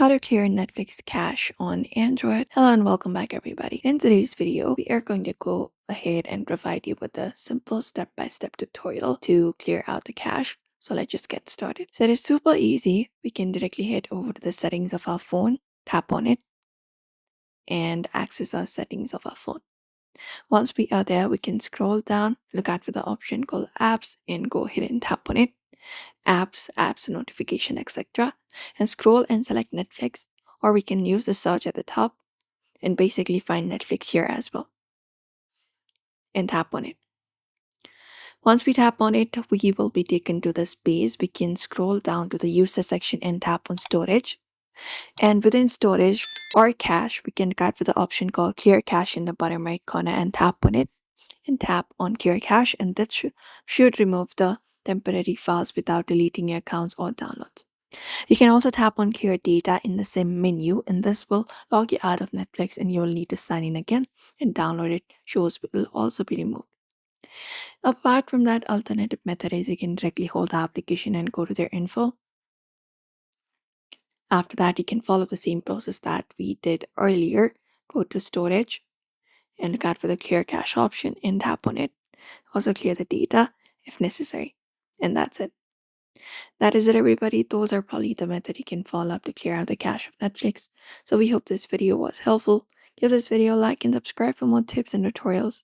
How to clear Netflix cache on Android. Hello and welcome back everybody. In today's video, we are going to go ahead and provide you with a simple step-by-step tutorial to clear out the cache. So let's just get started. So it is super easy. We can directly head over to the settings of our phone, tap on it, and access our settings of our phone. Once we are there, we can scroll down, look out for the option called apps, and go ahead and tap on it. Apps, notification, etc. And scroll and select Netflix, or we can use the search at the top and basically find Netflix here as well and tap on it. Once we tap on it, we will be taken to this page. We can scroll down to the user section and tap on storage. And within storage or cache, we can cut for the option called clear cache in the bottom right corner and tap on it and tap on clear cache, and that should remove the temporary files without deleting your accounts or downloads. You can also tap on clear data in the same menu, and this will log you out of Netflix and you will need to sign in again and download it. Shows will also be removed. Apart from that, alternative method is you can directly hold the application and go to their info. After that, you can follow the same process that we did earlier. Go to storage and look out for the clear cache option and tap on it. Also clear the data if necessary. And that's it. That is it, everybody. Those are probably the method you can follow up to clear out the cache of Netflix. So we hope this video was helpful. Give this video a like and subscribe for more tips and tutorials.